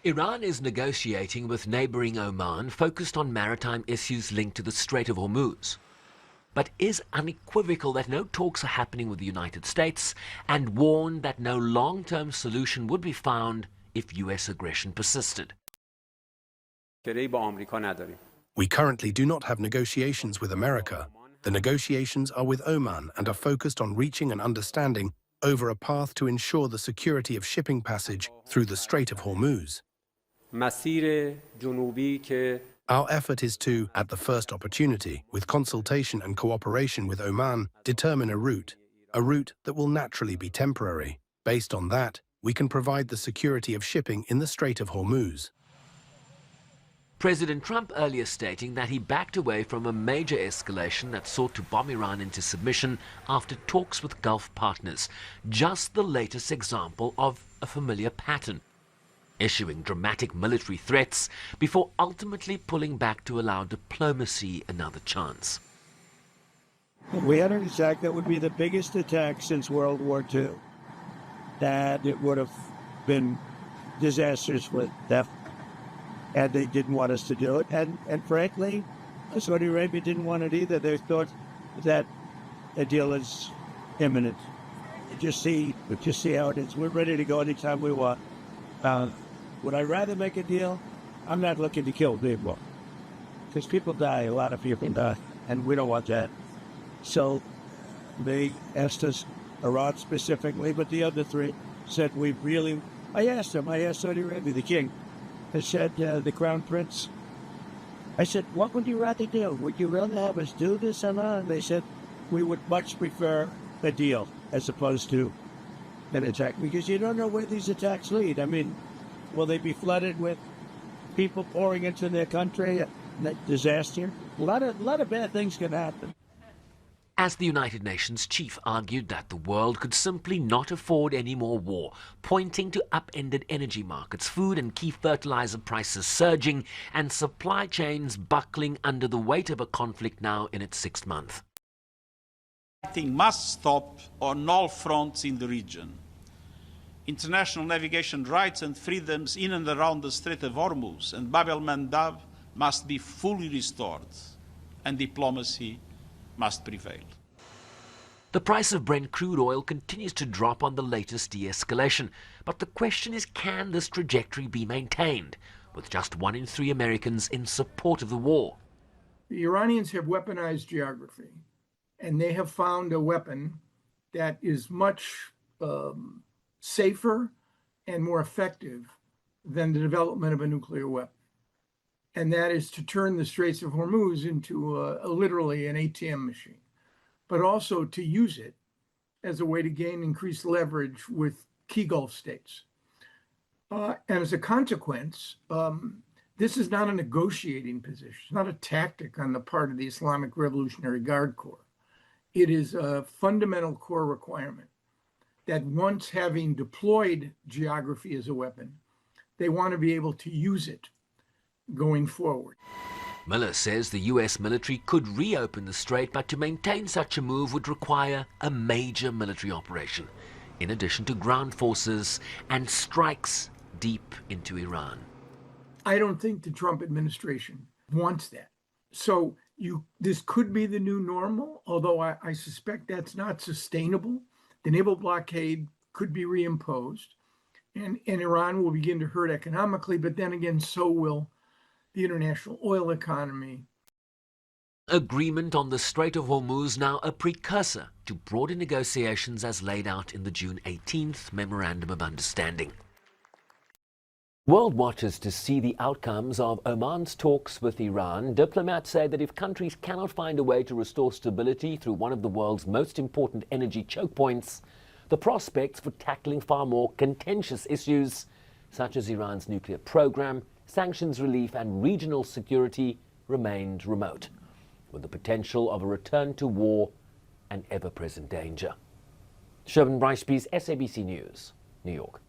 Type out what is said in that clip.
Iran is negotiating with neighboring Oman, focused on maritime issues linked to the Strait of Hormuz, but is unequivocal that no talks are happening with the United States and warned that no long-term solution would be found if U.S. aggression persisted. We currently do not have negotiations with America. The negotiations are with Oman and are focused on reaching an understanding over a path to ensure the security of shipping passage through the Strait of Hormuz. Our effort is to, at the first opportunity, with consultation and cooperation with Oman, determine a route that will naturally be temporary. Based on that, we can provide the security of shipping in the Strait of Hormuz. President Trump earlier stating that he backed away from a major escalation that sought to bomb Iran into submission after talks with Gulf partners. Just the latest example of a familiar pattern, issuing dramatic military threats before ultimately pulling back to allow diplomacy another chance. We had an attack that would be the biggest attack since World War II. That it would have been disastrous with them. And they didn't want us to do it. And frankly, Saudi Arabia didn't want it either. They thought that a deal is imminent. Just see how it is. We're ready to go anytime we want. Would I rather make a deal? I'm not looking to kill people. Because people die, a lot of people die, and we don't want that. So they asked us, Iran specifically, but the other three said I asked Saudi Arabia, the king, I said, the crown prince, I said, what would you rather do? Would you rather have us do this or not? They said, we would much prefer a deal as opposed to an attack, because you don't know where these attacks lead. I mean, will they be flooded with people pouring into their country? Disaster? A lot of bad things can happen. As the United Nations chief argued that the world could simply not afford any more war, pointing to upended energy markets, food and key fertilizer prices surging, and supply chains buckling under the weight of a conflict now in its 6th month. Fighting must stop on all fronts in the region. International navigation rights and freedoms in and around the Strait of Hormuz and Bab el-Mandab must be fully restored, and diplomacy must prevail. The price of Brent crude oil continues to drop on the latest de-escalation, but the question is, can this trajectory be maintained, with just 1 in 3 Americans in support of the war? The Iranians have weaponized geography, and they have found a weapon that is much safer and more effective than the development of a nuclear weapon. And that is to turn the Straits of Hormuz into literally an ATM machine, but also to use it as a way to gain increased leverage with key Gulf states. And as a consequence, this is not a negotiating position. It's not a tactic on the part of the Islamic Revolutionary Guard Corps. It is a fundamental core requirement that once having deployed geography as a weapon, they want to be able to use it going forward. Miller says the U.S. military could reopen the strait, but to maintain such a move would require a major military operation, in addition to ground forces and strikes deep into Iran. I don't think the Trump administration wants that. So this could be the new normal, although I suspect that's not sustainable. The naval blockade could be reimposed, and Iran will begin to hurt economically, but then again, so will the international oil economy. Agreement on the Strait of Hormuz now a precursor to broader negotiations as laid out in the June 18th Memorandum of Understanding. World watches to see the outcomes of Oman's talks with Iran. Diplomats say that if countries cannot find a way to restore stability through one of the world's most important energy choke points, the prospects for tackling far more contentious issues, such as Iran's nuclear program, sanctions relief and regional security, remained remote, with the potential of a return to war and ever-present danger. Sherwin Bryce-Pease, SABC News, New York.